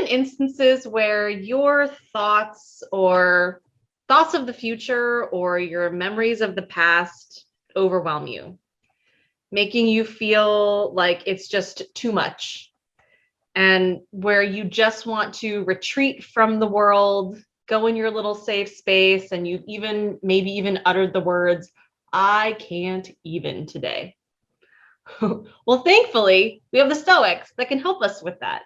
been instances where your thoughts or thoughts of the future or your memories of the past overwhelm you, making you feel like it's just too much, and where you just want to retreat from the world, go in your little safe space, and you've maybe even uttered the words, "I can't even today." Well, thankfully, we have the Stoics that can help us with that.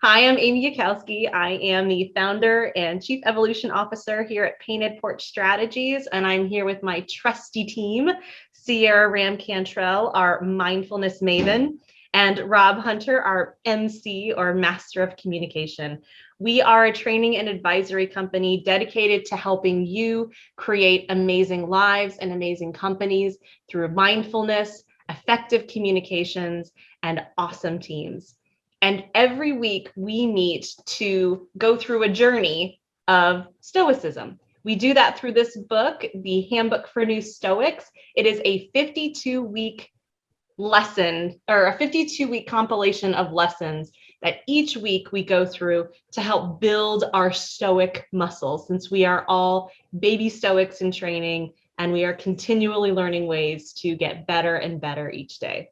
Hi, I'm Amy Yakowski. I am the founder and chief evolution officer here at Painted Porch Strategies, and I'm here with my trusty team, Sierra Ram Cantrell, our mindfulness maven, and Rob Hunter, our MC, or Master of Communication. We are a training and advisory company dedicated to helping you create amazing lives and amazing companies through mindfulness, effective communications, and awesome teams. And every week we meet to go through a journey of Stoicism. We do that through this book, the Handbook for New Stoics. It is a 52-week lesson, or a 52-week compilation of lessons that each week we go through to help build our Stoic muscles, since we are all baby Stoics in training and we are continually learning ways to get better and better each day.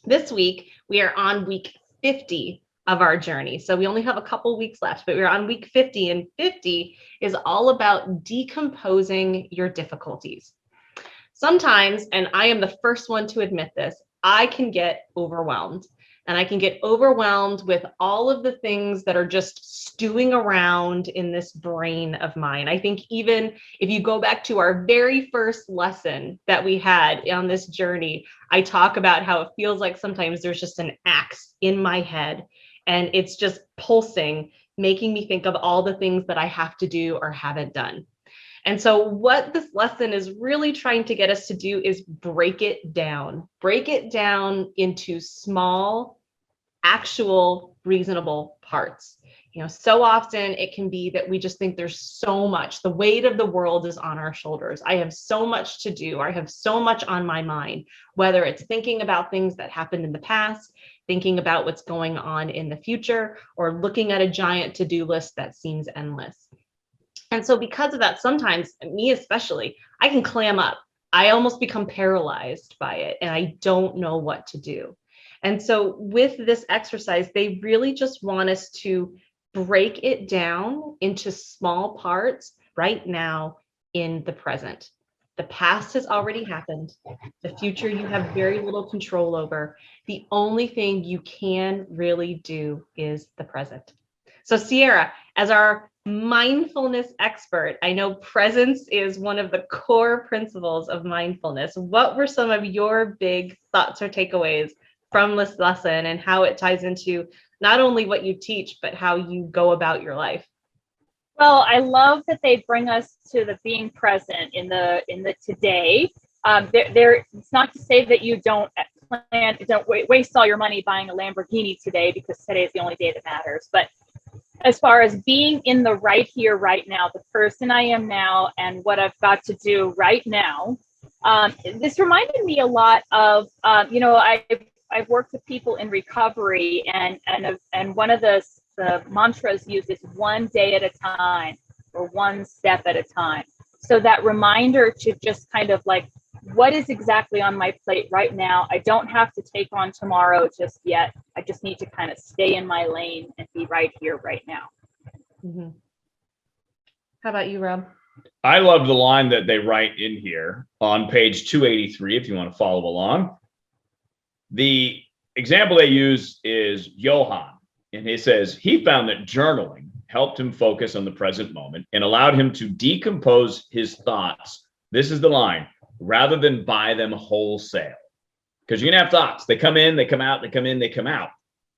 This week, we are on week 50 of our journey. So we only have a couple weeks left, but we're on week 50, and 50 is all about decomposing your difficulties. Sometimes, and I am the first one to admit this, I can get overwhelmed. And I can get overwhelmed with all of the things that are just stewing around in this brain of mine. I think even if you go back to our very first lesson that we had on this journey, I talk about how it feels like sometimes there's just an axe in my head and it's just pulsing, making me think of all the things that I have to do or haven't done. And so what this lesson is really trying to get us to do is break it down into small, actual, reasonable parts. So often it can be that we just think there's so much, the weight of the world is on our shoulders. I have so much to do. I have so much on my mind, whether it's thinking about things that happened in the past, thinking about what's going on in the future, or looking at a giant to-do list that seems endless. And so because of that, sometimes, me especially, I can clam up. I almost become paralyzed by it and I don't know what to do. And so with this exercise, they really just want us to break it down into small parts right now in the present. The past has already happened. The future you have very little control over. The only thing you can really do is the present. So Sierra, as our mindfulness expert, I know presence is one of the core principles of mindfulness. What were some of your big thoughts or takeaways from this lesson and how it ties into not only what you teach, but how you go about your life? Well, I love that they bring us to the being present in the today. It's not to say that you don't waste all your money buying a Lamborghini today, because today is the only day that matters. But as far as being in the right here, right now, the person I am now, and what I've got to do right now, this reminded me a lot of, I've worked with people in recovery, and one of the mantras used is one day at a time or one step at a time. So that reminder to just kind of like, what is exactly on my plate right now? I don't have to take on tomorrow just yet. I just need to kind of stay in my lane and be right here, right now. Mm-hmm. How about you, Rob? I love the line that they write in here on page 283, if you want to follow along. The example they use is Johann, and he says he found that journaling helped him focus on the present moment and allowed him to decompose his thoughts. This is the line: rather than buy them wholesale. Because you can have thoughts. They come in, they come out, they come in, they come out.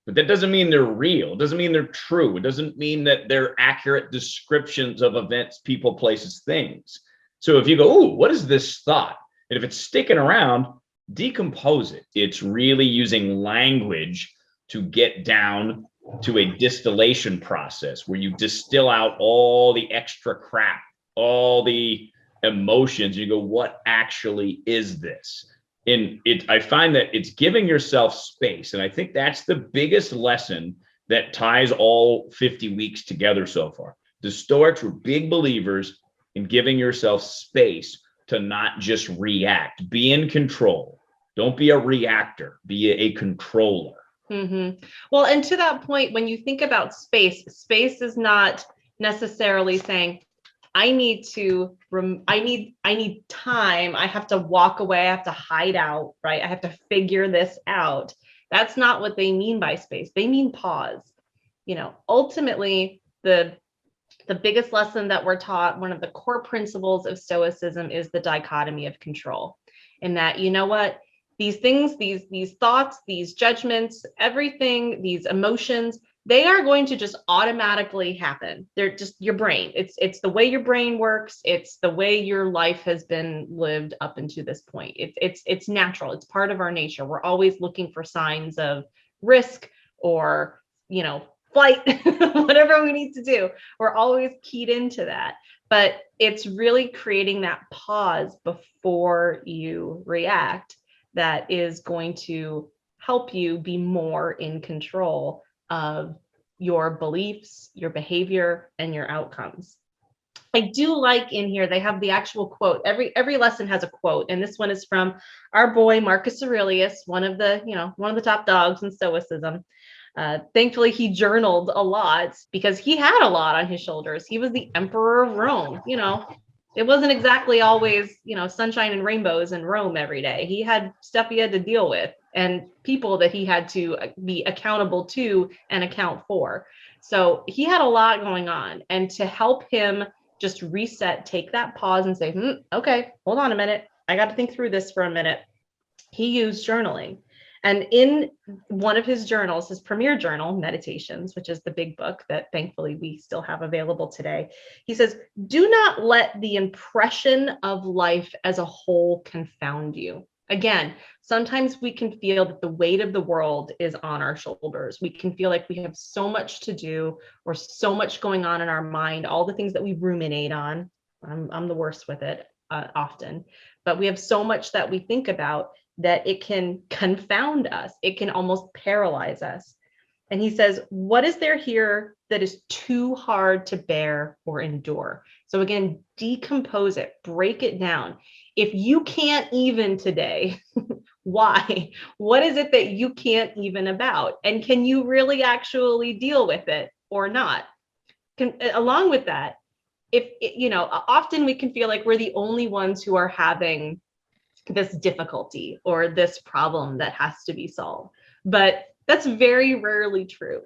But that doesn't mean they're real. It doesn't mean they're true. It doesn't mean that they're accurate descriptions of events, people, places, things. So if you go, ooh, what is this thought? And if it's sticking around, decompose it. It's really using language to get down to a distillation process where you distill out all the extra crap, all the emotions. You go, what actually is this? I find that it's giving yourself space. And I think that's the biggest lesson that ties all 50 weeks together so far. The Stoics were big believers in giving yourself space to not just react, be in control. Don't be a reactor, be a controller. Mm-hmm. Well, and to that point, when you think about space, space is not necessarily saying, I need time. I have to walk away. I have to hide out, right? I have to figure this out. That's not what they mean by space. They mean pause. Ultimately, the biggest lesson that we're taught, one of the core principles of Stoicism, is the dichotomy of control. And that, you know what, these things, these thoughts, these judgments, everything, these emotions, they are going to just automatically happen. They're just your brain. It's the way your brain works. It's the way your life has been lived up until this point. It's natural. It's part of our nature. We're always looking for signs of risk or, flight, whatever we need to do. We're always keyed into that. But it's really creating that pause before you react that is going to help you be more in control of your beliefs, your behavior, and your outcomes. I do like in here, they have the actual quote. Every lesson has a quote. And this one is from our boy, Marcus Aurelius, one of the top dogs in Stoicism. Thankfully, he journaled a lot because he had a lot on his shoulders. He was the emperor of Rome. It wasn't exactly always, sunshine and rainbows in Rome every day. He had stuff he had to deal with and people that he had to be accountable to and account for. So he had a lot going on. And to help him just reset, take that pause and say, okay, hold on a minute. I got to think through this for a minute. He used journaling. And in one of his journals, his premier journal, Meditations, which is the big book that thankfully we still have available today, he says, do not let the impression of life as a whole confound you. Again, sometimes we can feel that the weight of the world is on our shoulders. We can feel like we have so much to do or so much going on in our mind, all the things that we ruminate on. I'm the worst with it often, but we have so much that we think about that it can confound us. It can almost paralyze us. And he says, what is there here that is too hard to bear or endure? So again, decompose it, break it down. If you can't even today, why? What is it that you can't even about? And can you really actually deal with it or not? Along with that, often we can feel like we're the only ones who are having this difficulty or this problem that has to be solved. But that's very rarely true.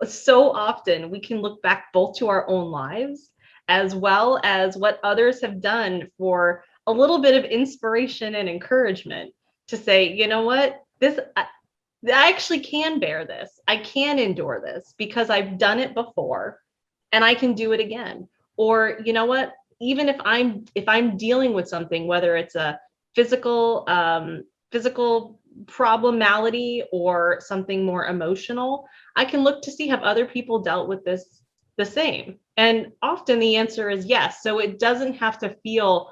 So often we can look back both to our own lives as well as what others have done for a little bit of inspiration and encouragement to say, you know what, I actually can bear this. I can endure this because I've done it before and I can do it again. Or, you know what, even if I'm dealing with something, whether it's a physical problem malady or something more emotional, I can look to see have other people dealt with this the same. And often the answer is yes. So it doesn't have to feel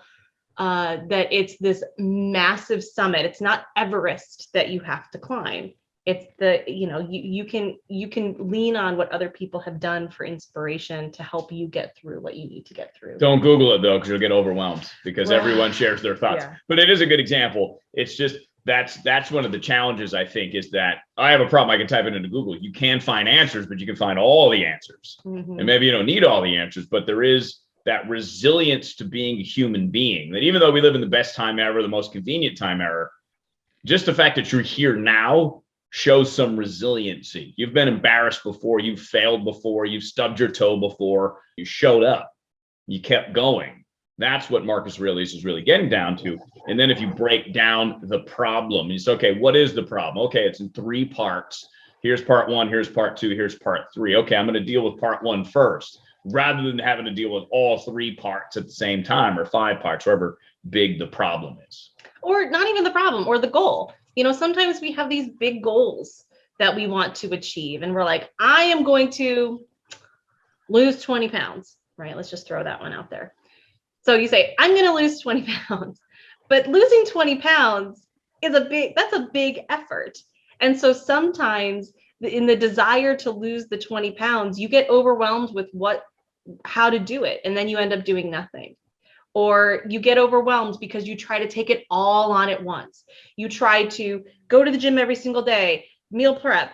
that it's this massive summit. It's not Everest that you have to climb. It's you can lean on what other people have done for inspiration to help you get through what you need to get through. Don't Google it though, because you'll get overwhelmed because everyone shares their thoughts. Yeah. But it is a good example. It's just that's one of the challenges, I think, is that I have a problem. I can type it into Google. You can find answers, but you can find all the answers. Mm-hmm. And maybe you don't need all the answers, but there is that resilience to being a human being, that even though we live in the best time ever, the most convenient time ever, just the fact that you're here now shows some resiliency. You've been embarrassed before, you've failed before, you've stubbed your toe before, you showed up, you kept going. That's what Marcus Aurelius is really getting down to. And then if you break down the problem, you say, okay, what is the problem? Okay, it's in 3 parts. Here's part 1, here's part 2, here's part 3. Okay, I'm going to deal with part 1 first, rather than having to deal with all 3 parts at the same time, or 5 parts, however big the problem is. Or not even the problem or the goal. Sometimes we have these big goals that we want to achieve and we're like, I am going to lose 20 pounds, right? Let's just throw that one out there. So you say, I'm going to lose 20 pounds, but losing 20 pounds is that's a big effort. And so sometimes in the desire to lose the 20 pounds, you get overwhelmed with how to do it. And then you end up doing nothing. Or you get overwhelmed because you try to take it all on at once. You try to go to the gym every single day, meal prep,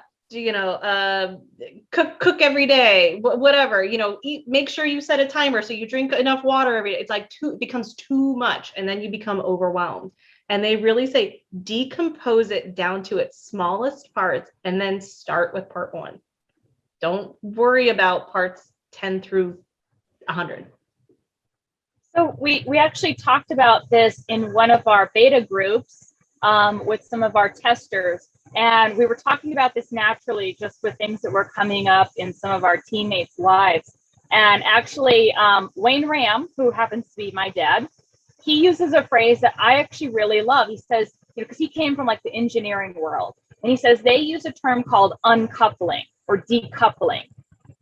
cook every day, whatever, eat, make sure you set a timer so you drink enough water every day. It's like it becomes too much, and then you become overwhelmed. And they really say decompose it down to its smallest parts and then start with part 1. Don't worry about parts 10 through 100. So we actually talked about this in one of our beta groups with some of our testers. And we were talking about this naturally just with things that were coming up in some of our teammates' lives. And actually, Wayne Ram, who happens to be my dad, he uses a phrase that I actually really love. He says, because he came from like the engineering world, and he says they use a term called uncoupling or decoupling.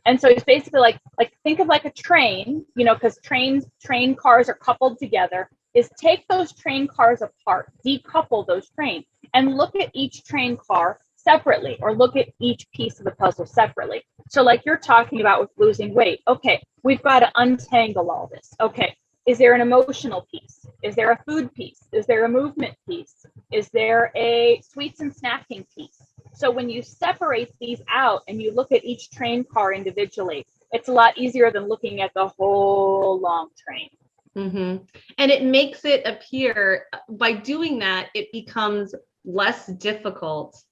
And so it's basically like think of like a train, because train cars are coupled together, is take those train cars apart, decouple those trains, and look at each train car separately, or look at each piece of the puzzle separately. So like you're talking about with losing weight, okay, we've got to untangle all this. Okay, is there an emotional piece? Is there a food piece? Is there a movement piece? Is there a sweets and snacking piece? So when you separate these out and you look at each train car individually, it's a lot easier than looking at the whole long train. Mm-hmm. And it makes it appear, by doing that, it becomes less difficult,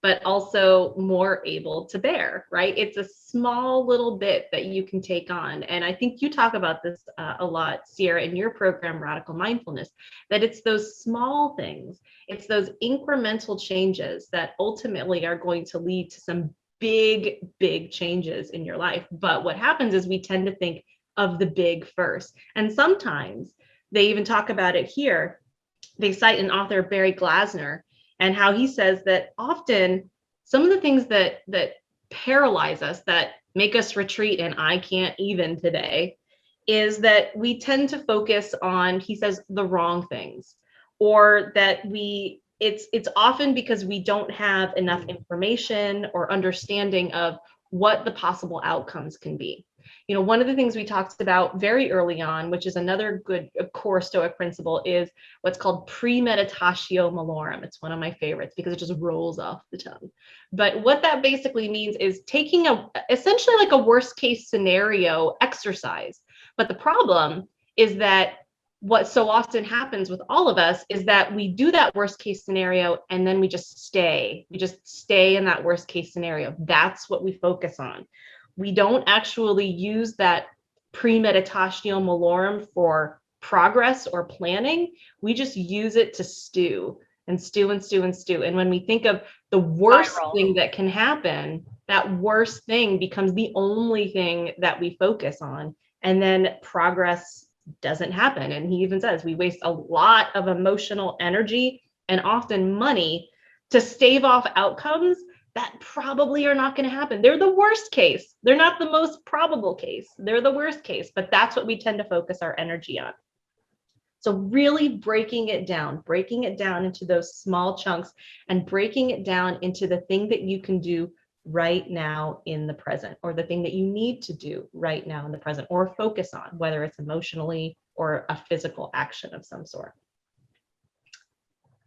but also more able to bear, right? It's a small little bit that you can take on. And I think you talk about this a lot, Sierra, in your program, Radical Mindfulness, that it's those small things, it's those incremental changes that ultimately are going to lead to some big, big changes in your life. But what happens is we tend to think of the big first. And sometimes they even talk about it here. They cite an author, Barry Glasner, and how he says that often some of the things that paralyze us, that make us retreat and I can't even today, is that we tend to focus on, he says, the wrong things, or that it's often because we don't have enough information or understanding of what the possible outcomes can be. One of the things we talked about very early on, which is another good core Stoic principle, is what's called premeditatio malorum. It's one of my favorites because it just rolls off the tongue. But what that basically means is taking essentially like a worst case scenario exercise. But the problem is that what so often happens with all of us is that we do that worst case scenario and then we just stay in that worst case scenario. That's what we focus on. We don't actually use that premeditatio malorum for progress or planning. We just use it to stew and stew and stew and stew. And when we think of the worst thing that can happen, that worst thing becomes the only thing that we focus on. And then progress doesn't happen. And he even says we waste a lot of emotional energy and often money to stave off outcomes that probably are not going to happen. They're the worst case. They're not the most probable case. They're the worst case, but that's what we tend to focus our energy on. So really breaking it down into those small chunks and breaking it down into the thing that you can do right now in the present, or the thing that you need to do right now in the present, or focus on, whether it's emotionally or a physical action of some sort.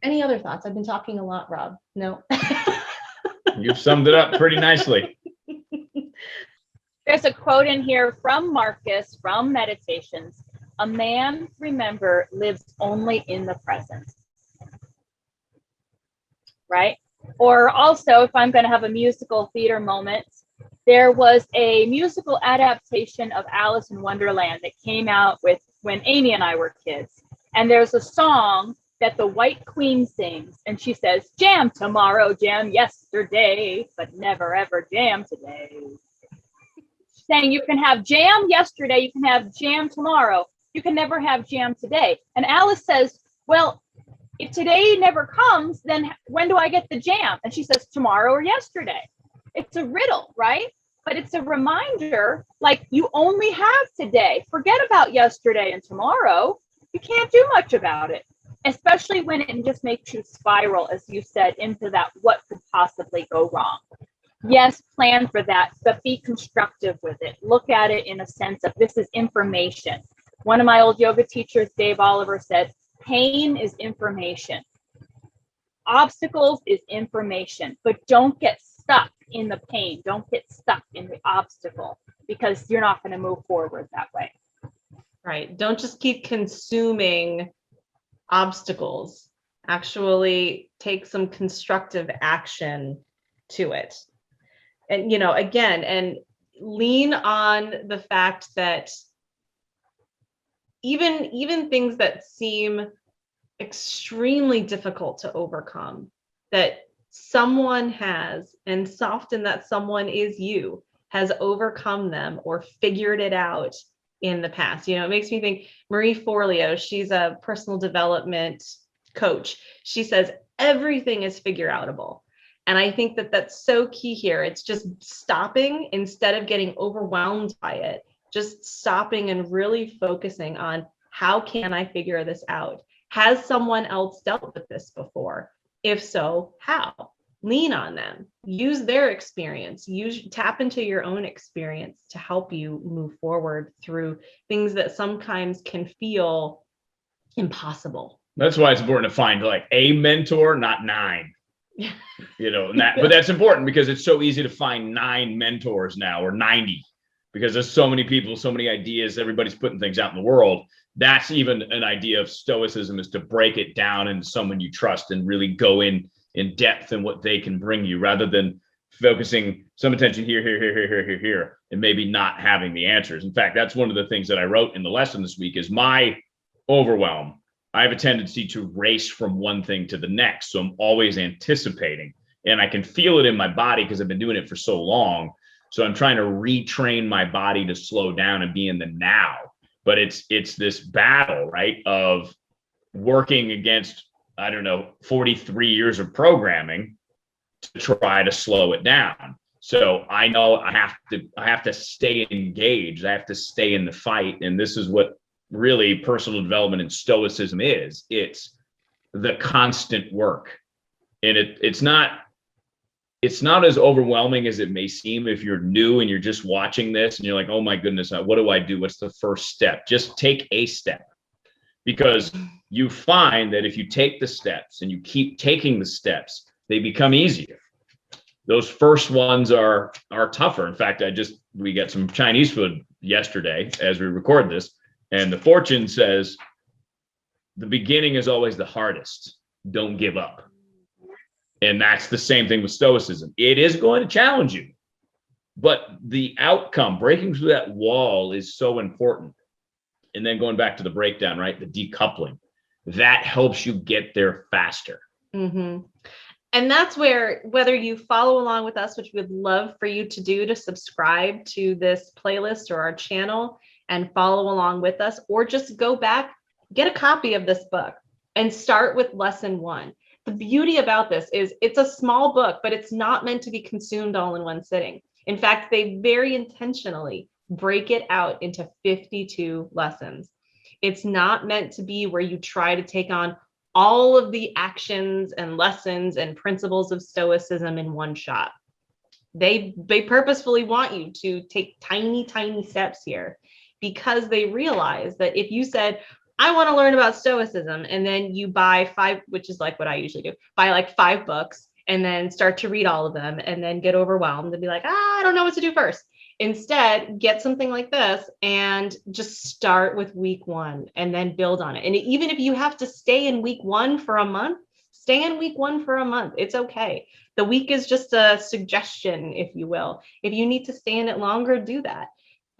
Any other thoughts? I've been talking a lot, Rob. No? You've summed it up pretty nicely. There's a quote in here from Marcus from Meditations. A man, remember, lives only in the present. Right? Or also, if I'm going to have a musical theater moment, there was a musical adaptation of Alice in Wonderland that came out when Amy and I were kids. And there's a song that the White Queen sings, and she says, jam tomorrow, jam yesterday, but never ever jam today. She's saying you can have jam yesterday, you can have jam tomorrow, you can never have jam today. And Alice says, well, if today never comes, then when do I get the jam? And she says, tomorrow or yesterday. It's a riddle, right? But it's a reminder, like, you only have today. Forget about yesterday and tomorrow. You can't do much about it, especially when it just makes you spiral, as you said, into that what could possibly go wrong. Yes, plan for that, but be constructive with it. Look at it in a sense of this is information. One of my old yoga teachers, Dave Oliver, said, pain is information. Obstacles is information, but don't get stuck in the pain. Don't get stuck in the obstacle because you're not going to move forward that way. Right. Don't just keep consuming obstacles. Actually take some constructive action to it. And, again, and lean on the fact that even things that seem extremely difficult to overcome, that someone has, and often that someone is you, has overcome them or figured it out in the past. It makes me think Marie Forleo, she's a personal development coach. She says everything is figure outable. And I think that that's so key here. It's just stopping instead of getting overwhelmed by it, just stopping and really focusing on how can I figure this out? Has someone else dealt with this before? If so, how? Lean on them. Use their experience. Tap into your own experience to help you move forward through things that sometimes can feel impossible. That's why it's important to find like a mentor, not 9. But that's important because it's so easy to find 9 mentors now, or 90, because there's so many people, so many ideas, everybody's putting things out in the world. That's even an idea of Stoicism, is to break it down into someone you trust and really go in depth in what they can bring you, rather than focusing some attention here, and maybe not having the answers. In fact, that's one of the things that I wrote in the lesson this week is my overwhelm. I have a tendency to race from one thing to the next. So I'm always anticipating, and I can feel it in my body because I've been doing it for so long. So I'm trying to retrain my body to slow down and be in the now. But it's this battle, right, of working against, 43 years of programming to try to slow it down. So I know I have to stay engaged. I have to stay in the fight. And this is what really personal development and Stoicism is. It's the constant work. And it's not as overwhelming as it may seem if you're new and you're just watching this and you're like, oh my goodness, what do I do? What's the first step? Just take a step, because you find that if you take the steps and you keep taking the steps, they become easier. Those first ones are tougher. In fact, we got some Chinese food yesterday as we record this, and the fortune says the beginning is always the hardest. Don't give up. And that's the same thing with Stoicism. It is going to challenge you, but the outcome, breaking through that wall, is so important. And then going back to the breakdown, right? The decoupling, that helps you get there faster. Mm-hmm. And that's where, whether you follow along with us, which we'd love for you to do, to subscribe to this playlist or our channel and follow along with us, or just go back, get a copy of this book and start with lesson 1. The beauty about this is it's a small book, but it's not meant to be consumed all in one sitting. In fact, they very intentionally break it out into 52 lessons. It's not meant to be where you try to take on all of the actions and lessons and principles of Stoicism in one shot. They purposefully want you to take tiny, tiny steps here, because they realize that if you said, I want to learn about Stoicism, and then you buy 5, which is like what I usually do, buy like 5 books and then start to read all of them and then get overwhelmed and be like, I don't know what to do first. Instead, get something like this and just start with week 1 and then build on it. And even if you have to stay in week 1 for a month, stay in week 1 for a month. It's okay. The week is just a suggestion, if you will. If you need to stay in it longer, do that.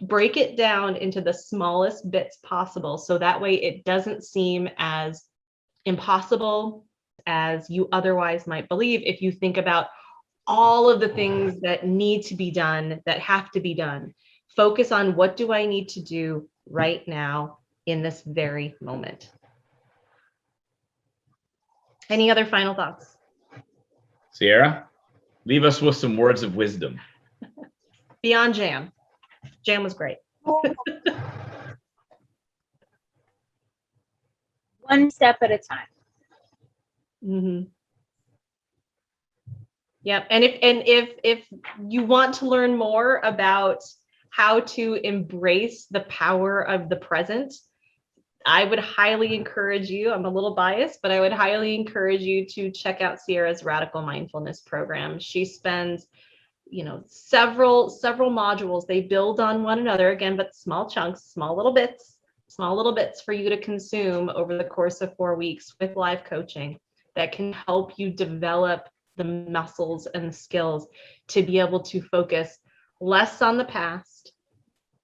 Break it down into the smallest bits possible, so that way it doesn't seem as impossible as you otherwise might believe if you think about all of the things that need to be done, that have to be done. Focus on, what do I need to do right now in this very moment? Any other final thoughts? Sierra, leave us with some words of wisdom. Beyond jam. Jam was great. One step at a time. Mm-hmm. Yep. And if you want to learn more about how to embrace the power of the present, I would highly encourage you, I'm a little biased, but I would highly encourage you to check out Sierra's Radical Mindfulness program. She spends, several modules. They build on one another again, but small chunks, small little bits for you to consume over the course of 4 weeks with live coaching that can help you develop the muscles and the skills to be able to focus less on the past,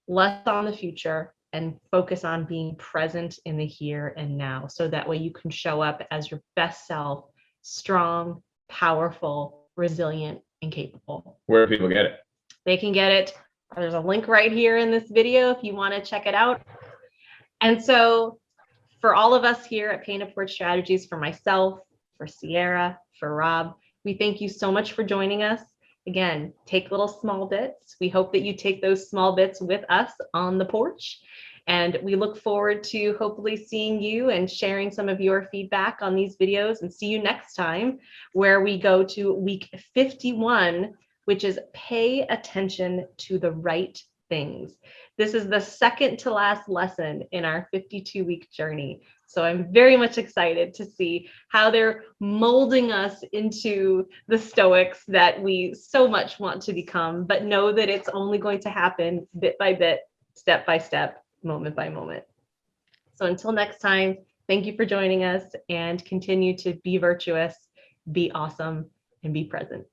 less on the future, and focus on being present in the here and now. So that way you can show up as your best self, strong, powerful, resilient, and capable. Where do people get it? They can get it. There's a link right here in this video if you want to check it out. And so for all of us here at Painted Porch Strategies, for myself, for Sierra, for Rob, we thank you so much for joining us. Again, take little small bits. We hope that you take those small bits with us on the porch. And we look forward to hopefully seeing you and sharing some of your feedback on these videos, and see you next time, where we go to week 51, which is pay attention to the right things. This is the second to last lesson in our 52-week journey. So I'm very much excited to see how they're molding us into the Stoics that we so much want to become, but know that it's only going to happen bit by bit, step by step, moment by moment. So until next time, thank you for joining us, and continue to be virtuous, be awesome, and be present.